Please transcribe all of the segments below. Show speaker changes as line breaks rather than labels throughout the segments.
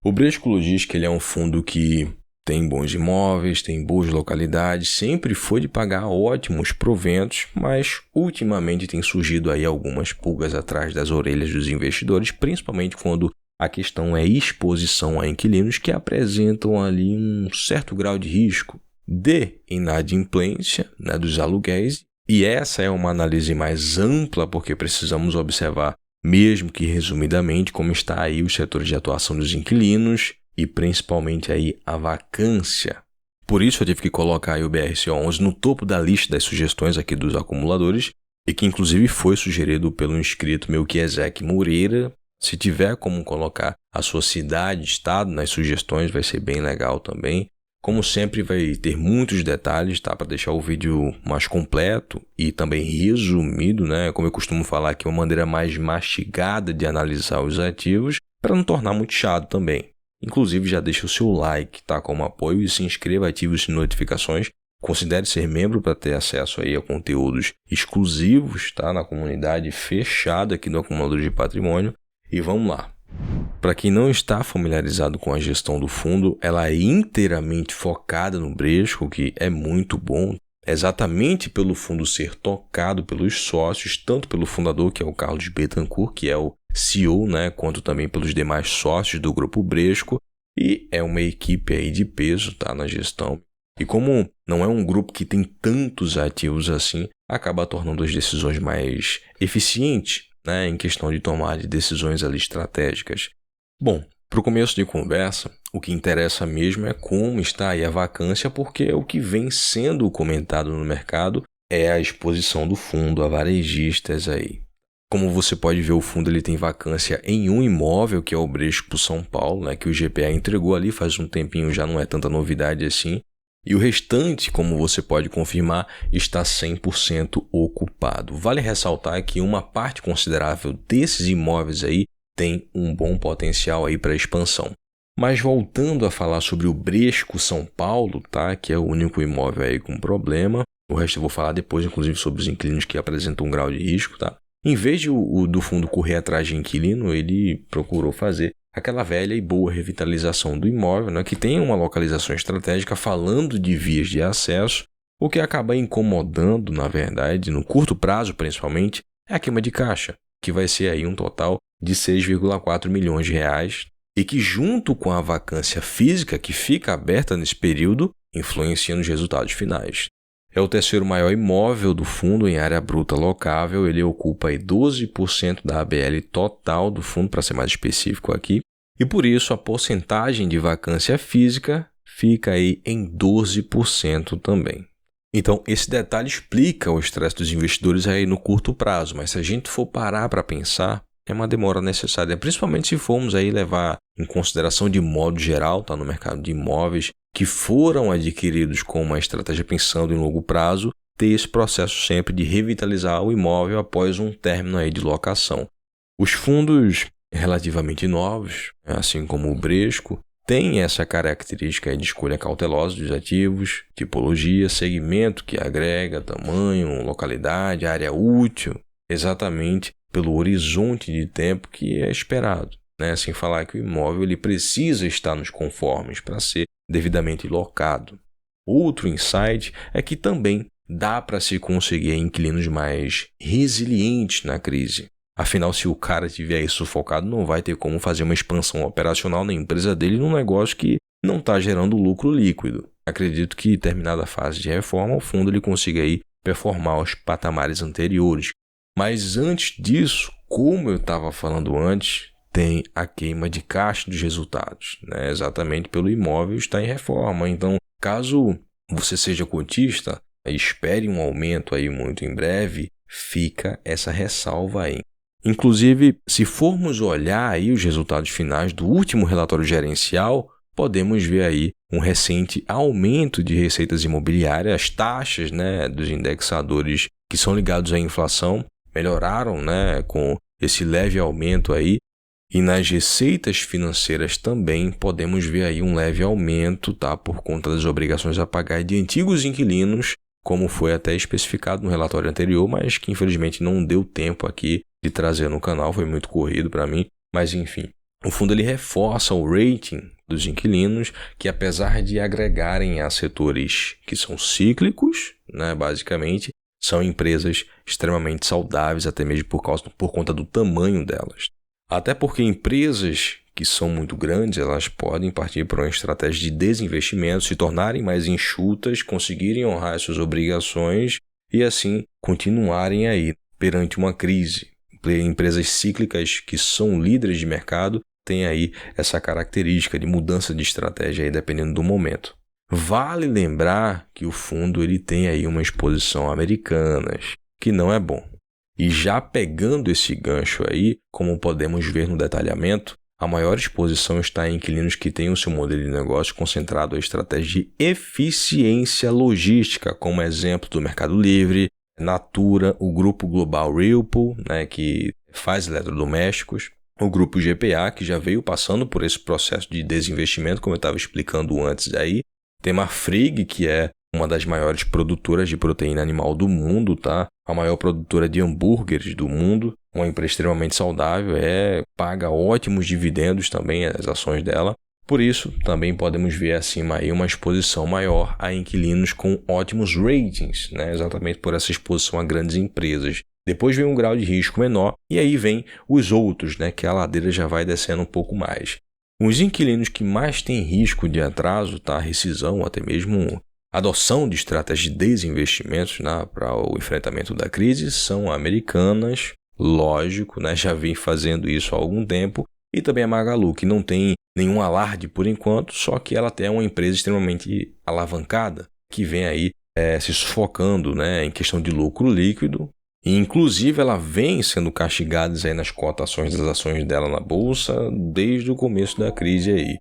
O Bradesco Logística ele é um fundo que tem bons imóveis, tem boas localidades, sempre foi de pagar ótimos proventos, mas ultimamente tem surgido aí algumas pulgas atrás das orelhas dos investidores, principalmente quando a questão é exposição a inquilinos que apresentam ali um certo grau de risco de inadimplência, né, dos aluguéis. E essa é uma análise mais ampla porque precisamos observar, mesmo que resumidamente, como está aí os setores de atuação dos inquilinos e principalmente aí a vacância. Por isso eu tive que colocar aí o BRCO11 no topo da lista das sugestões aqui dos acumuladores e que inclusive foi sugerido pelo inscrito Melquisedeque Moreira. Se tiver como colocar a sua cidade, estado nas sugestões, vai ser bem legal também. Como sempre, vai ter muitos detalhes, tá? Para deixar o vídeo mais completo e também resumido, né? Como eu costumo falar aqui, uma maneira mais mastigada de analisar os ativos, para não tornar muito chato também. Inclusive, já deixa o seu like, tá? Como apoio e se inscreva, ative as notificações. Considere ser membro para ter acesso aí a conteúdos exclusivos, tá? Na comunidade fechada aqui do Acumulador de Patrimônio. E vamos lá. Para quem não está familiarizado com a gestão do fundo, ela é inteiramente focada no Bradesco, o que é muito bom, exatamente pelo fundo ser tocado pelos sócios, tanto pelo fundador, que é o Carlos Bittencourt, que é o CEO, né, quanto também pelos demais sócios do grupo Bradesco, e é uma equipe aí de peso, tá, na gestão. E como não é um grupo que tem tantos ativos assim, acaba tornando as decisões mais eficientes, né, em questão de tomar de decisões ali estratégicas. Bom, para o começo de conversa, o que interessa mesmo é como está aí a vacância, porque o que vem sendo comentado no mercado é a exposição do fundo a varejistas aí. Como você pode ver, o fundo ele tem vacância em um imóvel, que é o Bradesco São Paulo, né, que o GPA entregou ali faz um tempinho, já não é tanta novidade assim. E o restante, como você pode confirmar, está 100% ocupado. Vale ressaltar que uma parte considerável desses imóveis aí tem um bom potencial aí para expansão. Mas voltando a falar sobre o Bradesco São Paulo, tá? Que é o único imóvel aí com problema. O resto eu vou falar depois, inclusive, sobre os inquilinos que apresentam um grau de risco, tá? Em vez de do fundo correr atrás de inquilino, ele procurou fazer aquela velha e boa revitalização do imóvel, né? Que tem uma localização estratégica falando de vias de acesso. O que acaba incomodando, na verdade, no curto prazo principalmente, é a queima de caixa, que vai ser aí um total de 6,4 milhões de reais e que junto com a vacância física que fica aberta nesse período, influencia nos resultados finais. É o terceiro maior imóvel do fundo em área bruta locável, ele ocupa aí 12% da ABL total do fundo, para ser mais específico aqui, e por isso a porcentagem de vacância física fica aí em 12% também. Então, esse detalhe explica o estresse dos investidores aí no curto prazo, mas se a gente for parar para pensar, é uma demora necessária, principalmente se formos aí levar em consideração de modo geral, tá, no mercado de imóveis, que foram adquiridos com uma estratégia pensando em longo prazo, ter esse processo sempre de revitalizar o imóvel após um término aí de locação. Os fundos relativamente novos, assim como o Bradesco, têm essa característica aí de escolha cautelosa dos ativos, tipologia, segmento que agrega, tamanho, localidade, área útil, exatamente pelo horizonte de tempo que é esperado, né? Sem falar que o imóvel ele precisa estar nos conformes para ser devidamente locado. Outro insight é que também dá para se conseguir inquilinos mais resilientes na crise. Afinal, se o cara estiver aí sufocado, não vai ter como fazer uma expansão operacional na empresa dele num negócio que não está gerando lucro líquido. Acredito que, terminada a fase de reforma, o fundo ele consiga aí performar aos patamares anteriores. Mas antes disso, como eu estava falando antes, tem a queima de caixa dos resultados, né? Exatamente pelo imóvel estar em reforma. Então, caso você seja cotista e espere um aumento aí muito em breve, fica essa ressalva aí. Inclusive, se formos olhar aí os resultados finais do último relatório gerencial, podemos ver aí um recente aumento de receitas imobiliárias, as taxas, né, dos indexadores que são ligados à inflação melhoraram, né, com esse leve aumento aí. E nas receitas financeiras também podemos ver aí um leve aumento, tá, por conta das obrigações a pagar de antigos inquilinos, como foi até especificado no relatório anterior, mas que infelizmente não deu tempo aqui de trazer no canal, foi muito corrido para mim, mas enfim. O fundo ele reforça o rating dos inquilinos, que apesar de agregarem a setores que são cíclicos, né, basicamente, são empresas extremamente saudáveis, até mesmo por conta do tamanho delas. Até porque empresas que são muito grandes, elas podem partir para uma estratégia de desinvestimento, se tornarem mais enxutas, conseguirem honrar suas obrigações e assim continuarem aí perante uma crise. Empresas cíclicas que são líderes de mercado têm aí essa característica de mudança de estratégia aí dependendo do momento. Vale lembrar que o fundo ele tem aí uma exposição a Americanas, que não é bom. E já pegando esse gancho aí, como podemos ver no detalhamento, a maior exposição está em inquilinos que têm o seu modelo de negócio concentrado em estratégia de eficiência logística, como exemplo do Mercado Livre, Natura, o grupo global Whirlpool, né, que faz eletrodomésticos, o grupo GPA, que já veio passando por esse processo de desinvestimento, como eu estava explicando antes aí. Tem a Marfrig, que é uma das maiores produtoras de proteína animal do mundo, tá? A maior produtora de hambúrgueres do mundo, uma empresa extremamente saudável, paga ótimos dividendos também as ações dela. Por isso, também podemos ver acima aí uma exposição maior a inquilinos com ótimos ratings, né? Exatamente por essa exposição a grandes empresas. Depois vem um grau de risco menor e aí vem os outros, né? Que a ladeira já vai descendo um pouco mais. Os inquilinos que mais têm risco de atraso, tá? Rescisão, até mesmo adoção de estratégias de desinvestimentos, né? Para o enfrentamento da crise são Americanas, lógico, né? Já vem fazendo isso há algum tempo, e também a Magalu, que não tem nenhum alarde por enquanto, só que ela tem uma empresa extremamente alavancada, que vem aí se sufocando, né? Em questão de lucro líquido. E, inclusive, ela vem sendo castigada aí nas cotações das ações dela na bolsa desde o começo da crise aí.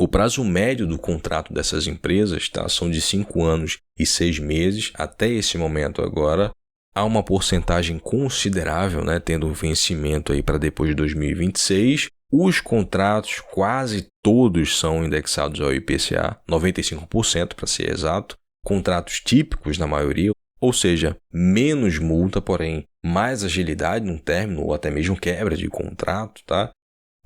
O prazo médio do contrato dessas empresas, tá, são de 5 anos e 6 meses. Até esse momento agora, há uma porcentagem considerável, né, tendo um vencimento aí para depois de 2026. Os contratos, quase todos são indexados ao IPCA, 95% para ser exato. Contratos típicos na maioria, ou seja, menos multa, porém mais agilidade no término ou até mesmo quebra de contrato, tá?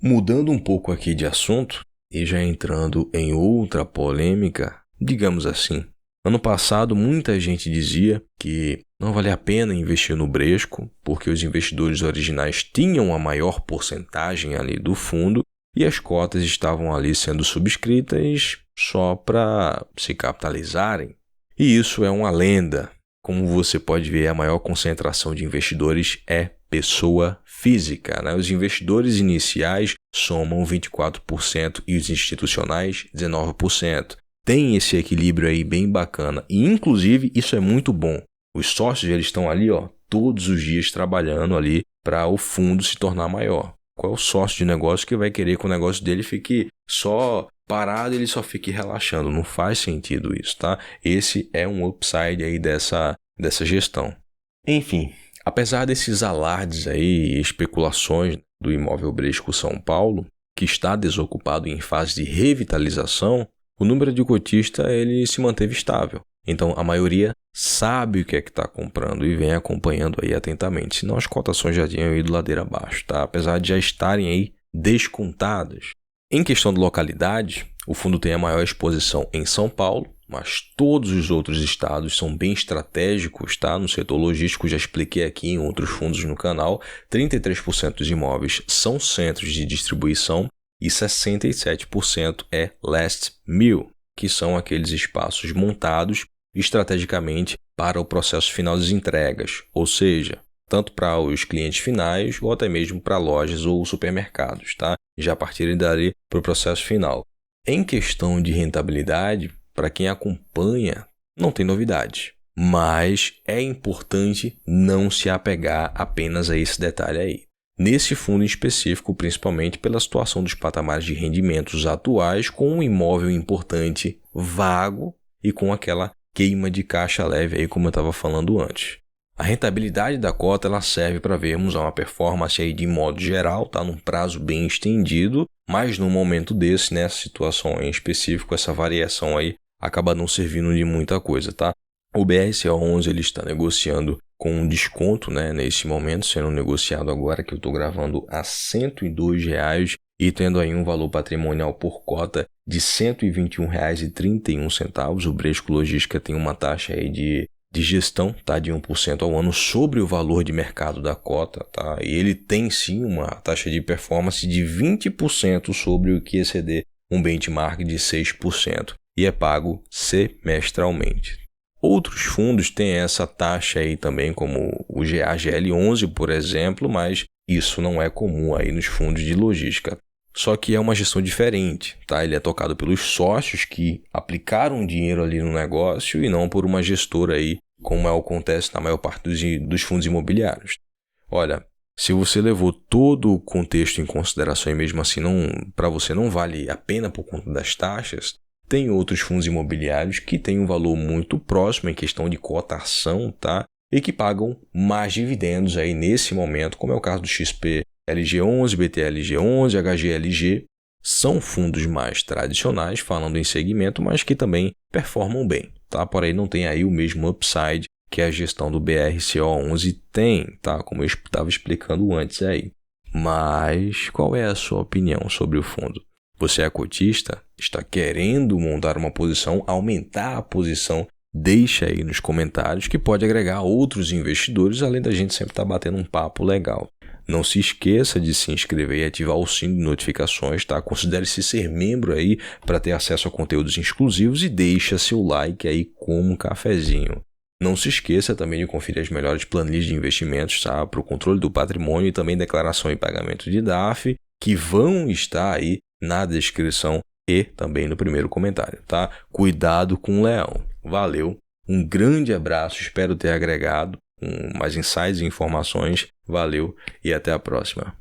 Mudando um pouco aqui de assunto e já entrando em outra polêmica, digamos assim. Ano passado, muita gente dizia que não valia a pena investir no Bresco, porque os investidores originais tinham a maior porcentagem ali do fundo e as cotas estavam ali sendo subscritas só para se capitalizarem. E isso é uma lenda. Como você pode ver, a maior concentração de investidores é pessoa física, né? Os investidores iniciais somam 24% e os institucionais 19%. Tem esse equilíbrio aí bem bacana e, inclusive, isso é muito bom. Os sócios eles estão ali todos os dias trabalhando ali para o fundo se tornar maior. Qual é o sócio de negócio que vai querer que o negócio dele fique só parado e ele só fique relaxando? Não faz sentido isso, tá? Esse é um upside aí dessa gestão. Enfim, apesar desses alardes aí e especulações do imóvel Bresco São Paulo, que está desocupado em fase de revitalização, o número de cotistas ele se manteve estável. Então, a maioria sabe o que é que está comprando e vem acompanhando aí atentamente. Senão as cotações já tinham ido ladeira abaixo, tá? Apesar de já estarem aí descontadas. Em questão de localidade, o fundo tem a maior exposição em São Paulo, mas todos os outros estados são bem estratégicos, tá? No setor logístico, já expliquei aqui em outros fundos no canal, 33% dos imóveis são centros de distribuição e 67% é last mile, que são aqueles espaços montados estrategicamente para o processo final das entregas, ou seja, tanto para os clientes finais ou até mesmo para lojas ou supermercados, tá? Já partirem dali para o processo final. Em questão de rentabilidade, para quem acompanha, não tem novidade, mas é importante não se apegar apenas a esse detalhe aí. Nesse fundo em específico, principalmente pela situação dos patamares de rendimentos atuais, com um imóvel importante vago e com aquela queima de caixa leve aí, como eu estava falando antes. A rentabilidade da cota ela serve para vermos uma performance aí de modo geral, tá num prazo bem estendido, mas no momento desse, nessa situação em específico, essa variação aí acaba não servindo de muita coisa, tá? O BRCA11 ele está negociando com um desconto, né, nesse momento, sendo negociado agora que eu estou gravando a R$ 102,00 e tendo aí um valor patrimonial por cota de R$ 121,31. O Bradesco Logística tem uma taxa aí de gestão, tá, de 1% ao ano sobre o valor de mercado da cota, tá? E ele tem sim uma taxa de performance de 20% sobre o que exceder um benchmark de 6% e é pago semestralmente. Outros fundos têm essa taxa aí também, como o GAGL11, por exemplo, mas isso não é comum aí nos fundos de logística. Só que é uma gestão diferente, tá? Ele é tocado pelos sócios que aplicaram dinheiro ali no negócio e não por uma gestora aí, como acontece na maior parte dos fundos imobiliários. Olha, se você levou todo o contexto em consideração e mesmo assim para você não vale a pena por conta das taxas, tem outros fundos imobiliários que têm um valor muito próximo em questão de cotação, tá? E que pagam mais dividendos aí nesse momento, como é o caso do XP LG11, BTLG11, HGLG. São fundos mais tradicionais, falando em segmento, mas que também performam bem, tá? Porém, não tem aí o mesmo upside que a gestão do BRCO11 tem, tá? Como eu estava explicando antes aí. Mas qual é a sua opinião sobre o fundo? Você é cotista? Está querendo montar uma posição, aumentar a posição? Deixa aí nos comentários que pode agregar outros investidores, além da gente sempre estar batendo um papo legal. Não se esqueça de se inscrever e ativar o sino de notificações, tá? Considere-se ser membro aí para ter acesso a conteúdos exclusivos e deixa seu like aí como um cafezinho. Não se esqueça também de conferir as melhores planilhas de investimentos, tá? Para o controle do patrimônio e também declaração e pagamento de DAF, que vão estar aí na descrição e também no primeiro comentário, tá? Cuidado com o leão. Valeu, um grande abraço, espero ter agregado mais insights e informações. Valeu e até a próxima.